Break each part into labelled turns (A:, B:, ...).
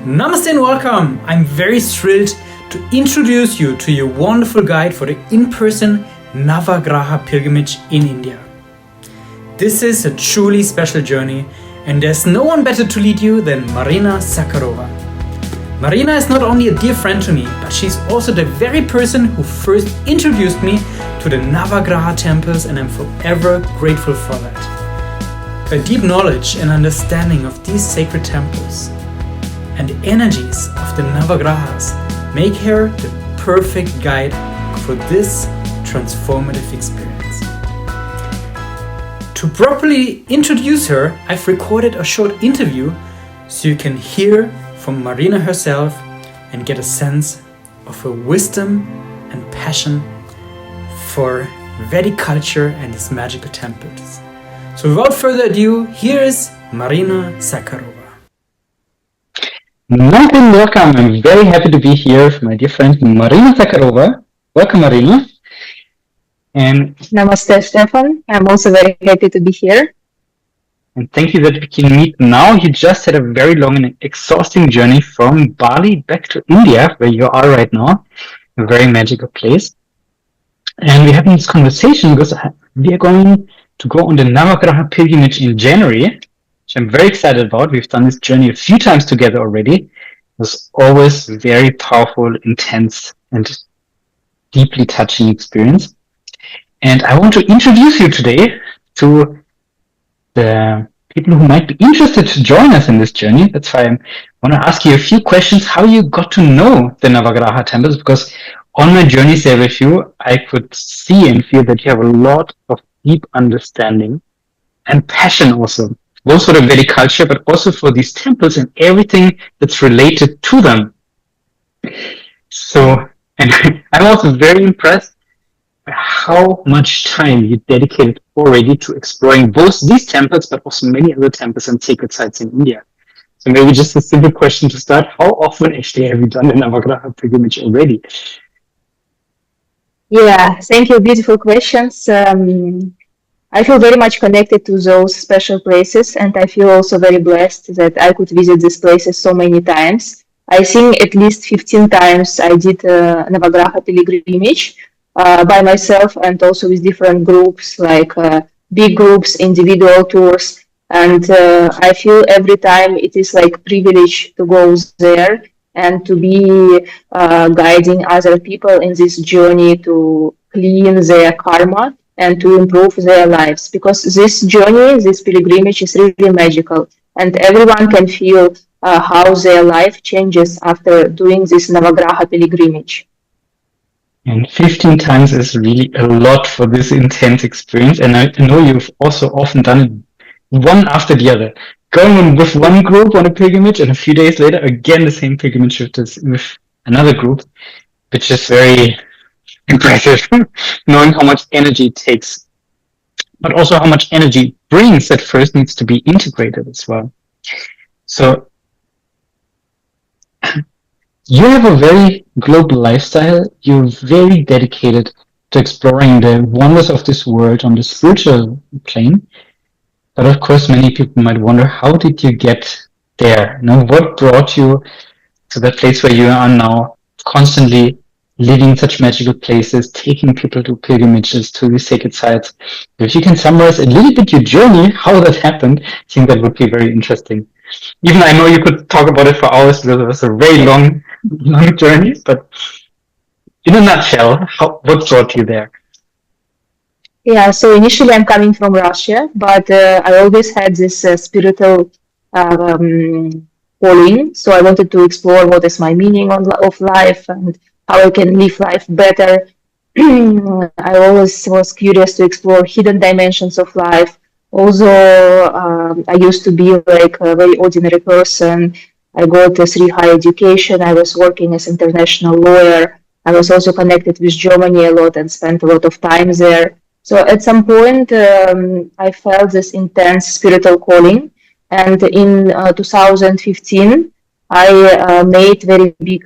A: Namaste and welcome! I'm very thrilled to introduce you to your wonderful guide for the in-person Navagraha pilgrimage in India. This is a truly special journey and there's no one better to lead you than Marina Sakharova. Marina is not only a dear friend to me, but she's also the very person who first introduced me to the Navagraha temples, and I'm forever grateful for that. Her deep knowledge and understanding of these sacred temples and the energies of the Navagrahas make her the perfect guide for this transformative experience. To properly introduce her, I've recorded a short interview so you can hear from Marina herself and get a sense of her wisdom and passion for Vedic culture and its magical temples. So without further ado, here is Marina Sakharova.
B: Welcome. I'm very happy to be here with my dear friend Marina Sakharova. Welcome, Marina. And
C: Namaste, Stefan. I'm also very happy to be here.
B: And thank you that we can meet now. You just had a very long and exhausting journey from Bali back to India, where you are right now, a very magical place. And we're having this conversation because we are going to go on the Navagraha pilgrimage in January, which I'm very excited about. We've done this journey a few times together already. It was always very powerful, intense, and deeply touching experience. And I want to introduce you today to the people who might be interested to join us in this journey. That's why I want to ask you a few questions, how you got to know the Navagraha temples, because on my journeys there with you, I could see and feel that you have a lot of deep understanding and passion also, both for the Vedic culture, but also for these temples and everything that's related to them. So, and I'm also very impressed by how much time you dedicated already to exploring both these temples, but also many other temples and sacred sites in India. So maybe just a simple question to start. How often actually have you done the Navagraha pilgrimage already?
C: Yeah, thank you. Beautiful questions. I feel very much connected to those special places, and I feel also very blessed that I could visit these places so many times. I think at least 15 times I did Navagraha pilgrimage by myself and also with different groups, like big groups, individual tours. And I feel every time it is like privilege to go there and to be guiding other people in this journey to clean their karma and to improve their lives. Because this journey, this pilgrimage is really magical, and everyone can feel how their life changes after doing this Navagraha pilgrimage.
B: And 15 times is really a lot for this intense experience. And I know you've also often done it one after the other. Going with one group on a pilgrimage and a few days later, again, the same pilgrimage with another group, which is very impressive, knowing how much energy it takes, but also how much energy it brings that first needs to be integrated as well. So you have a very global lifestyle. You're very dedicated to exploring the wonders of this world on the spiritual plane. But of course, many people might wonder, how did you get there? What brought you to that place where you are now, constantly living such magical places, taking people to pilgrimages, to these sacred sites? If you can summarize a little bit your journey, how that happened, I think that would be very interesting. Even I know you could talk about it for hours because it was a very long journey, but in a nutshell, what brought you there?
C: Yeah, so initially I'm coming from Russia, but I always had this spiritual calling. So I wanted to explore what is my meaning of life and how I can live life better. I always was curious to explore hidden dimensions of life. Also, I used to be like a very ordinary person. I got a 3 high education. I was working as international lawyer. I was also connected with Germany a lot and spent a lot of time there. So at some point, I felt this intense spiritual calling. And in 2015, I made very big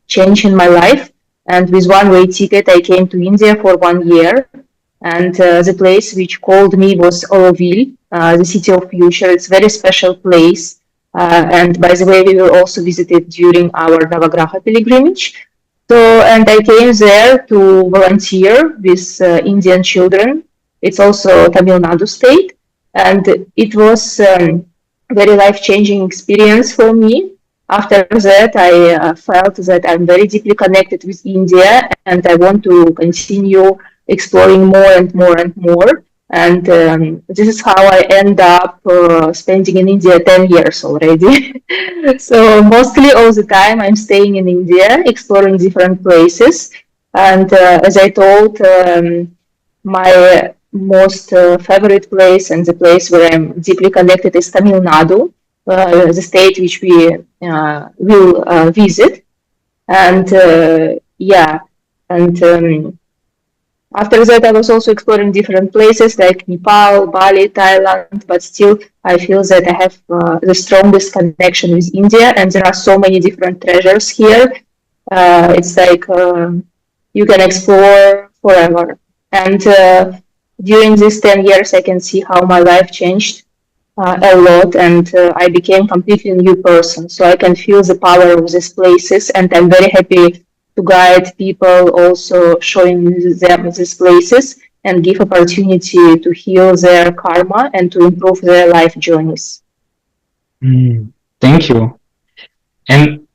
C: change in my life. And with one-way ticket, I came to India for 1 year. And the place which called me was Oroville, the city of future. It's a very special place. And by the way, we were also visited during our Navagraha pilgrimage. So, and I came there to volunteer with Indian children. It's also Tamil Nadu state, and it was very life-changing experience for me. After that, I felt that I'm very deeply connected with India, and I want to continue exploring more and more and more. And this is how I end up spending in India 10 years already. So mostly all the time I'm staying in India, exploring different places. And as I told, my most favorite place and the place where I'm deeply connected is Tamil Nadu, the state which we will visit. And yeah, and after that, I was also exploring different places like Nepal, Bali, Thailand, but still I feel that I have the strongest connection with India, and there are so many different treasures here. It's like you can explore forever. And during these 10 years, I can see how my life changed a lot, and I became completely new person. So I can feel the power of these places, and I'm very happy to guide people, also showing them these places and give opportunity to heal their karma and to improve their life journeys.
B: Thank you. And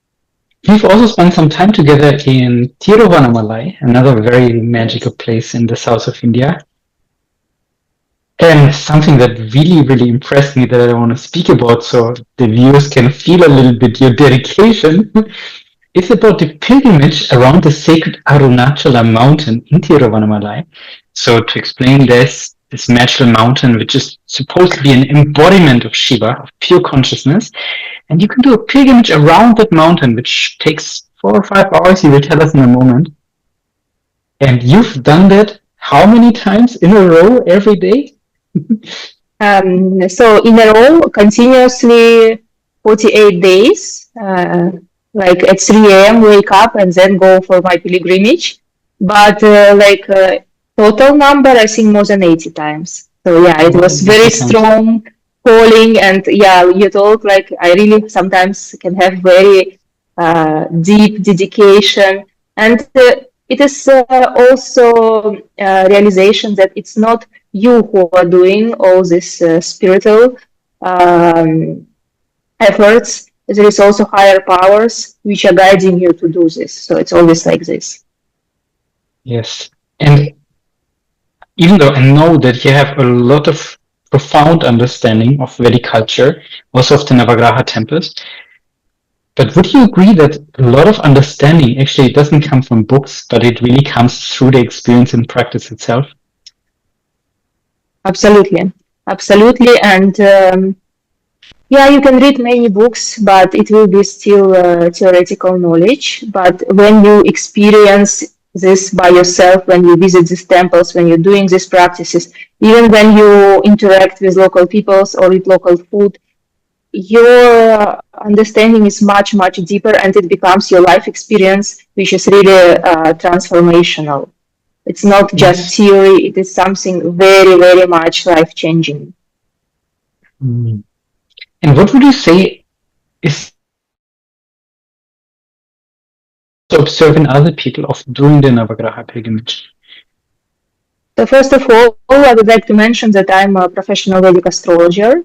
B: we've also spent some time together in Tiruvannamalai, another very magical place in the south of India. And something that really, really impressed me that I want to speak about so the viewers can feel a little bit your dedication. It's about the pilgrimage around the sacred Arunachala mountain in Tiruvannamalai. So to explain this magical mountain, which is supposed to be an embodiment of Shiva, of pure consciousness, and you can do a pilgrimage around that mountain, which takes 4 or 5 hours, you will tell us in a moment. And you've done that how many times in a row every day?
C: So in a row, continuously 48 days, like at 3 a.m. wake up and then go for my pilgrimage. But total number, I think more than 80 times. So yeah, it was very strong calling, and yeah, you told like I really sometimes can have very deep dedication, and it is also realization that it's not you who are doing all these spiritual efforts. There is also higher powers which are guiding you to do this. So it's always like this.
B: Yes. And even though I know that you have a lot of profound understanding of Vedic culture, also of the Navagraha temples, but would you agree that a lot of understanding actually doesn't come from books, but it really comes through the experience and practice itself?
C: Absolutely. Absolutely. And yeah, you can read many books, but it will be still theoretical knowledge. But when you experience this by yourself, when you visit these temples, when you're doing these practices, even when you interact with local peoples or eat local food, your understanding is much, much deeper, and it becomes your life experience, which is really transformational. It's not just theory, it is something very, very much life-changing.
B: Mm. And what would you say is to observe in other people of doing the Navagraha pilgrimage?
C: So first of all, I would like to mention that I'm a professional Vedic astrologer.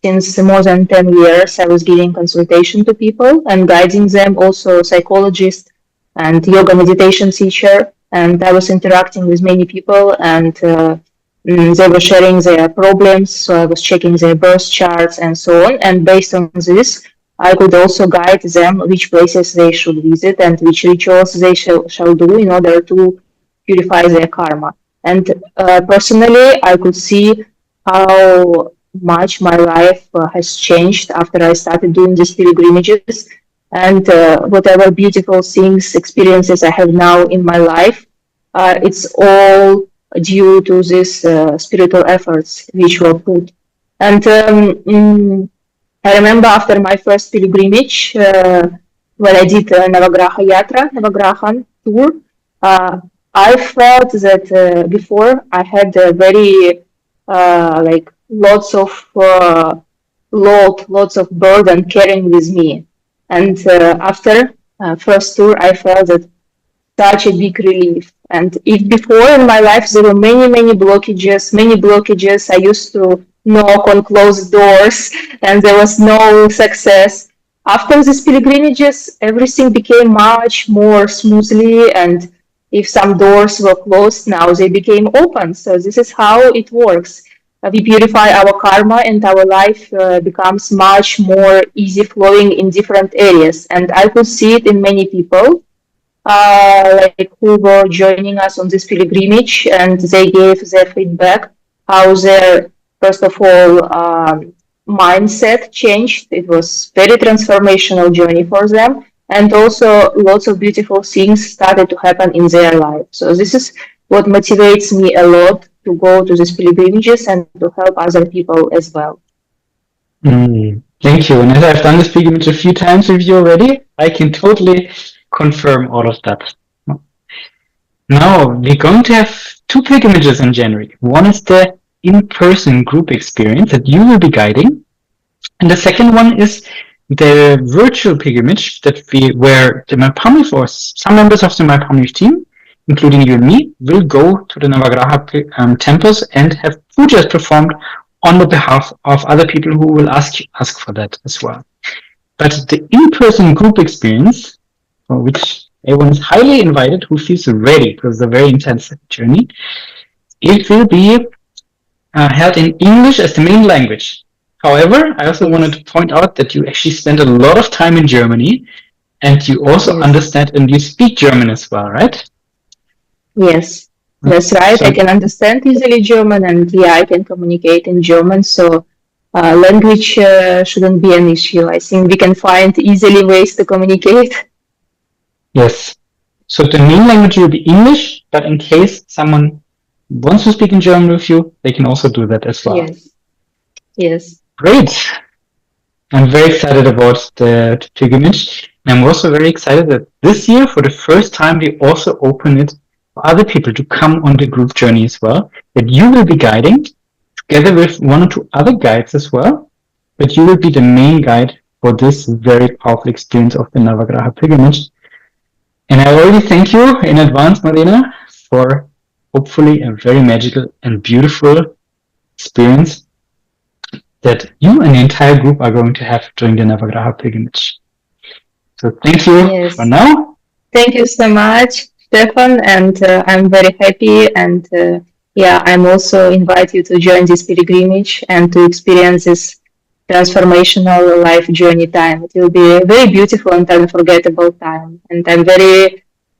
C: Since more than 10 years, I was giving consultation to people and guiding them, also psychologist and yoga meditation teacher. And I was interacting with many people, and they were sharing their problems. So I was checking their birth charts and so on. And based on this, I could also guide them which places they should visit and which rituals they shall do in order to purify their karma. And personally, I could see how much my life has changed after I started doing these pilgrimages, and whatever beautiful things, experiences I have now in my life, it's all due to these spiritual efforts which were put. And I remember after my first pilgrimage, when I did Navagrahan tour, I felt that before I had a very like lots of lots of burden carrying with me. And after first tour, I felt that such a big relief. And if before in my life there were many blockages, I used to knock on closed doors and there was no success. After these pilgrimages, everything became much more smoothly, and if some doors were closed, now they became open. So this is how it works. We purify our karma and our life becomes much more easy flowing in different areas. And I could see it in many people like who were joining us on this pilgrimage, and they gave their feedback how their first of all mindset changed. It was very transformational journey for them, and also lots of beautiful things started to happen in their life. So this is what motivates me a lot to go to these pilgrimages and to help other people as well.
B: Thank you. And as I've done this pilgrimage a few times with you already, I can totally confirm all of that. Now, we're going to have two pilgrimages in January. One is the in-person group experience that you will be guiding. And the second one is the virtual pilgrimage where the MyPalmLeaf or some members of the MyPalmLeaf team, including you and me, will go to the Navagraha temples and have poojas performed on the behalf of other people who will ask for that as well. But the in-person group experience, for which everyone is highly invited who feels ready, because it's a very intense journey, it will be held in English as the main language. However, I also wanted to point out that you actually spend a lot of time in Germany, and you also understand and you speak German as well, right?
C: Yes, that's right. I can understand easily German, and yeah, I can communicate in German. So language shouldn't be an issue. I think we can find easily ways to communicate.
B: Yes. So the main language will be English, but in case someone wants to speak in German with you, they can also do that as well.
C: Yes. Yes.
B: Great. I'm very excited about the pilgrimage. And I'm also very excited that this year, for the first time, we also open it for other people to come on the group journey as well, that you will be guiding together with one or two other guides as well, but you will be the main guide for this very powerful experience of the Navagraha pilgrimage. And I already thank you in advance, Marina, for hopefully a very magical and beautiful experience that you and the entire group are going to have during the Navagraha pilgrimage. So thank you for now.
C: Thank you so much, Stefan, and I'm very happy. And yeah, I'm also invite you to join this pilgrimage and to experience this transformational life journey time. It will be a very beautiful and unforgettable time. And I'm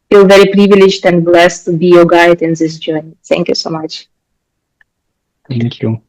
C: feel very privileged and blessed to be your guide in this journey. Thank you so much.
B: Thank you.